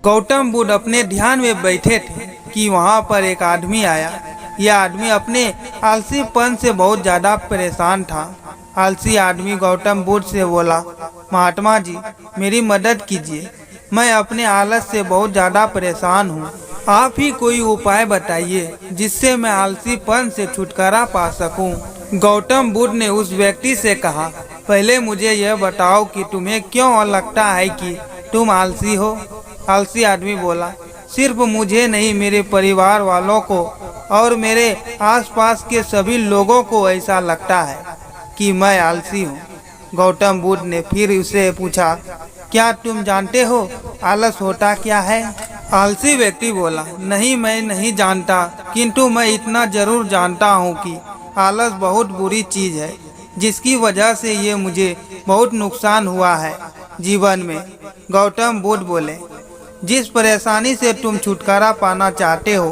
गौतम बुद्ध अपने ध्यान में बैठे थे कि वहाँ पर एक आदमी आया। यह आदमी अपने आलसीपन से बहुत ज़्यादा परेशान था। आलसी आदमी गौतम बुद्ध से बोला, महात्मा जी मेरी मदद कीजिए, मैं अपने आलस से बहुत ज़्यादा परेशान हूँ। आप ही कोई उपाय बताइए जिससे मैं आलसीपन से छुटकारा पा सकूं। गौतम बुद्ध ने उस व्यक्ति से कहा, पहले मुझे यह बताओ कि तुम्हें क्यों लगता है कि तुम आलसी हो। आलसी आदमी बोला, सिर्फ मुझे नहीं, मेरे परिवार वालों को और मेरे आसपास के सभी लोगों को ऐसा लगता है कि मैं आलसी हूँ। गौतम बुद्ध ने फिर उसे पूछा, क्या तुम जानते हो आलस होता क्या है? आलसी व्यक्ति बोला, नहीं मैं नहीं जानता, किंतु मैं इतना जरूर जानता हूँ कि आलस बहुत बुरी चीज है, जिसकी वजह से ये मुझे बहुत नुकसान हुआ है जीवन में। गौतम बुद्ध बोले, जिस परेशानी से तुम छुटकारा पाना चाहते हो,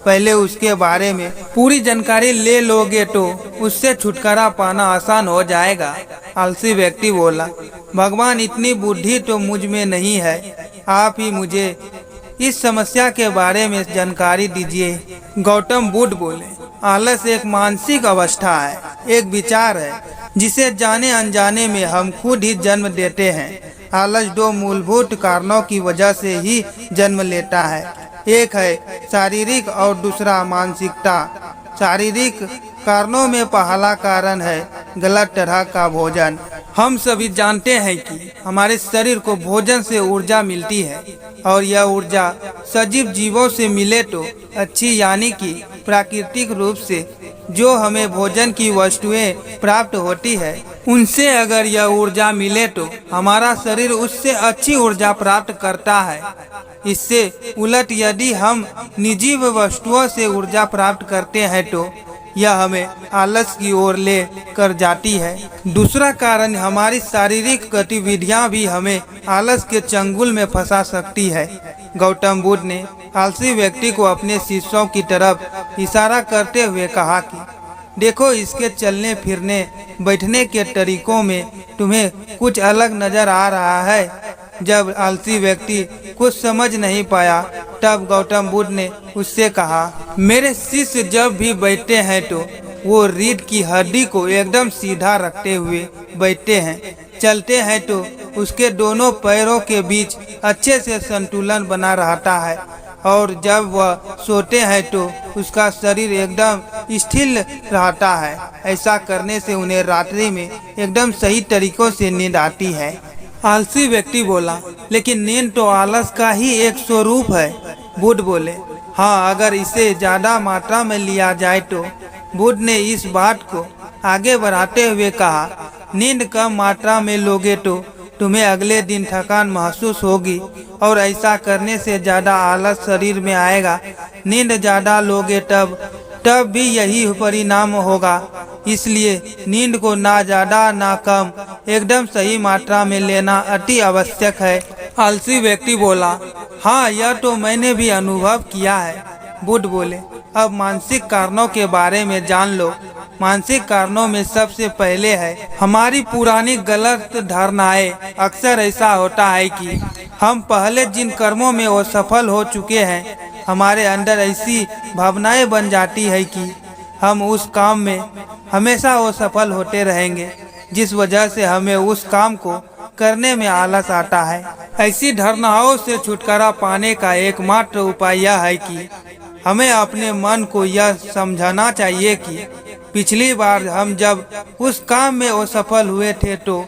पहले उसके बारे में पूरी जानकारी ले लोगे तो उससे छुटकारा पाना आसान हो जाएगा। आलसी व्यक्ति बोला, भगवान इतनी बुद्धि तो मुझ में नहीं है, आप ही मुझे इस समस्या के बारे में जानकारी दीजिए। गौतम बुद्ध बोले, आलस एक मानसिक अवस्था है, एक विचार है जिसे जाने अनजाने में हम खुद ही जन्म देते हैं। आलस दो मूलभूत कारणों की वजह से ही जन्म लेता है, एक है शारीरिक और दूसरा मानसिकता। शारीरिक कारणों में पहला कारण है गलत तरह का भोजन। हम सभी जानते हैं कि हमारे शरीर को भोजन से ऊर्जा मिलती है और यह ऊर्जा सजीव जीवों से मिले तो अच्छी, यानी कि प्राकृतिक रूप से जो हमें भोजन की वस्तुएं प्राप्त होती है, उनसे अगर यह ऊर्जा मिले तो हमारा शरीर उससे अच्छी ऊर्जा प्राप्त करता है। इससे उलट यदि हम निर्जीव वस्तुओं से ऊर्जा प्राप्त करते हैं तो यह हमें आलस की ओर ले कर जाती है। दूसरा कारण, हमारी शारीरिक गतिविधियां भी हमें आलस के चंगुल में फंसा सकती है। गौतम बुद्ध ने आलसी व्यक्ति को अपने शिष्यों की तरफ इशारा करते हुए कहा कि देखो, इसके चलने फिरने बैठने के तरीकों में तुम्हें कुछ अलग नजर आ रहा है। जब आलसी व्यक्ति कुछ समझ नहीं पाया तब गौतम बुद्ध ने उससे कहा, मेरे शिष्य जब भी बैठते हैं तो वो रीढ़ की हड्डी को एकदम सीधा रखते हुए बैठते हैं। चलते हैं तो उसके दोनों पैरों के बीच अच्छे से संतुलन बना रहता है और जब वह सोते हैं तो उसका शरीर एकदम स्थिर रहता है। ऐसा करने से उन्हें रात्रि में एकदम सही तरीकों से नींद आती है। आलसी व्यक्ति बोला, लेकिन नींद तो आलस का ही एक स्वरूप है। बुद्ध बोले, हाँ, अगर इसे ज्यादा मात्रा में लिया जाए तो। बुद्ध ने इस बात को आगे बढ़ाते हुए कहा, नींद कम मात्रा में लोगे तो तुम्हें अगले दिन थकान महसूस होगी और ऐसा करने से ज्यादा आलस शरीर में आएगा। नींद ज्यादा लोगे तब भी यही परिणाम होगा। इसलिए नींद को ना ज्यादा ना कम, एकदम सही मात्रा में लेना अति आवश्यक है। आलसी व्यक्ति बोला, हाँ, यह तो मैंने भी अनुभव किया है। बुद्ध बोले, अब मानसिक कारणों के बारे में जान लो। मानसिक कारणों में सबसे पहले है हमारी पुरानी गलत धारणाएं। अक्सर ऐसा होता है कि हम पहले जिन कर्मों में वो सफल हो चुके हैं, हमारे अंदर ऐसी भावनाएं बन जाती है कि हम उस काम में हमेशा वो सफल होते रहेंगे, जिस वजह से हमें उस काम को करने में आलस आता है। ऐसी धारणाओं से छुटकारा पाने का एकमात्र उपाय यह है कि हमें अपने मन को यह समझाना चाहिए कि पिछली बार हम जब उस काम में असफल हुए थे तो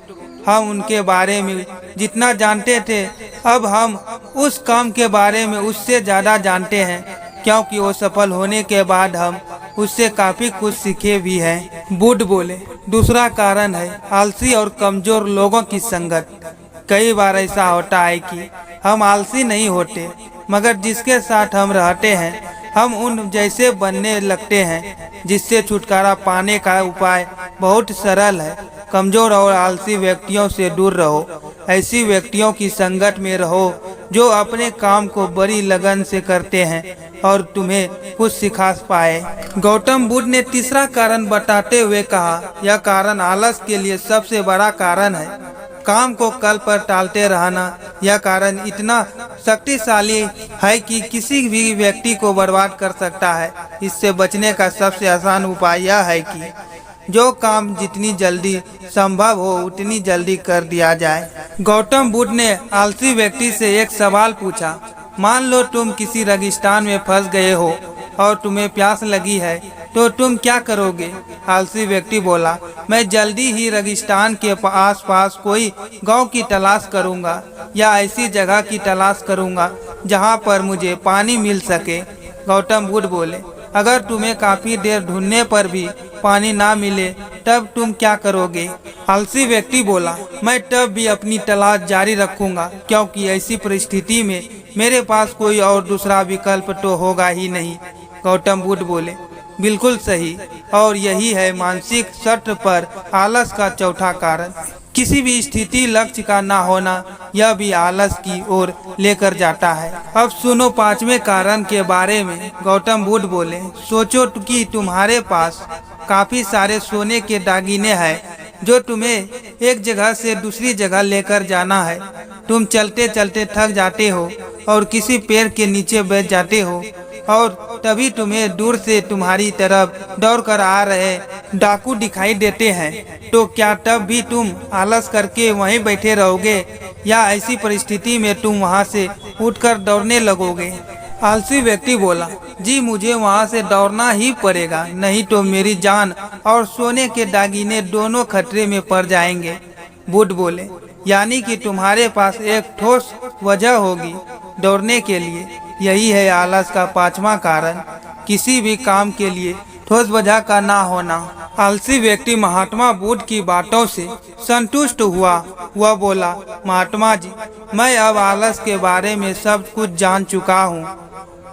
हम उनके बारे में जितना जानते थे, अब हम उस काम के बारे में उससे ज़्यादा जानते हैं, क्योंकि वो सफल होने के बाद हम उससे काफ़ी कुछ सीखे भी हैं। बुद्ध बोले, दूसरा कारण है आलसी और कमज़ोर लोगों की संगत। कई बार ऐसा होता है कि हम आलसी नहीं होते, मगर जिसके साथ हम रहते हैं हम उन जैसे बनने लगते हैं। जिससे छुटकारा पाने का उपाय बहुत सरल है। कमज़ोर और आलसी व्यक्तियों से दूर रहो। ऐसी व्यक्तियों की संगत में रहो जो अपने काम को बड़ी लगन से करते हैं और तुम्हें कुछ सिखा पाए। गौतम बुद्ध ने तीसरा कारण बताते हुए कहा, यह कारण आलस के लिए सबसे बड़ा कारण है। काम को कल पर टालते रहना। यह कारण इतना शक्तिशाली है कि किसी भी व्यक्ति को बर्बाद कर सकता है। इससे बचने का सबसे आसान उपाय यह है कि जो काम जितनी जल्दी संभव हो उतनी जल्दी कर दिया जाए। गौतम बुद्ध ने आलसी व्यक्ति से एक सवाल पूछा, मान लो तुम किसी रेगिस्तान में फंस गए हो और तुम्हें प्यास लगी है, तो तुम क्या करोगे? आलसी व्यक्ति बोला, मैं जल्दी ही रेगिस्तान के आस पास कोई गांव की तलाश करूंगा या ऐसी जगह की तलाश करूंगा जहां पर मुझे पानी मिल सके। गौतम बुद्ध बोले, अगर तुम्हें काफी देर ढूंढने पर भी पानी ना मिले तब तुम क्या करोगे? आलसी व्यक्ति बोला, मैं तब भी अपनी तलाश जारी रखूंगा, क्योंकि ऐसी परिस्थिति में मेरे पास कोई और दूसरा विकल्प तो होगा ही नहीं। गौतम बुद्ध बोले, बिल्कुल सही, और यही है मानसिक सत्र पर आलस का चौथा कारण। किसी भी स्थिति लक्ष्य का ना होना, यह भी आलस की ओर लेकर जाता है। अब सुनो पांचवें कारण के बारे में। गौतम बुद्ध बोले, सोचो कि तुम्हारे पास काफी सारे सोने के दागिने हैं जो तुम्हें एक जगह से दूसरी जगह लेकर जाना है। तुम चलते चलते थक जाते हो और किसी पेड़ के नीचे बैठ जाते हो और तभी तुम्हें दूर से तुम्हारी तरफ दौड़कर आ रहे डाकू दिखाई देते हैं। तो क्या तब भी तुम आलस करके वहीं बैठे रहोगे या ऐसी परिस्थिति में तुम वहां से उठकर दौड़ने लगोगे? आलसी व्यक्ति बोला, जी मुझे वहां से दौड़ना ही पड़ेगा, नहीं तो मेरी जान और सोने के दागिने दोनों खतरे में पड़ जाएंगे। बुद्ध बोले, यानी कि तुम्हारे पास एक ठोस वजह होगी दौड़ने के लिए। यही है आलस का पांचवा कारण, किसी भी काम के लिए ठोस वजह का ना होना। आलसी व्यक्ति महात्मा बुद्ध की बातों से संतुष्ट हुआ। वह बोला, महात्मा जी, मैं अब आलस के बारे में सब कुछ जान चुका हूँ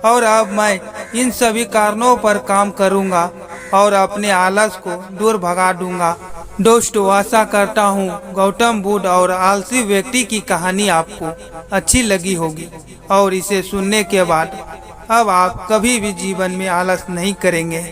और अब मैं इन सभी कारणों पर काम करूँगा और अपने आलस को दूर भगा दूंगा। दोस्तों, आशा करता हूँ गौतम बुद्ध और आलसी व्यक्ति की कहानी आपको अच्छी लगी होगी और इसे सुनने के बाद अब आप कभी भी जीवन में आलस नहीं करेंगे।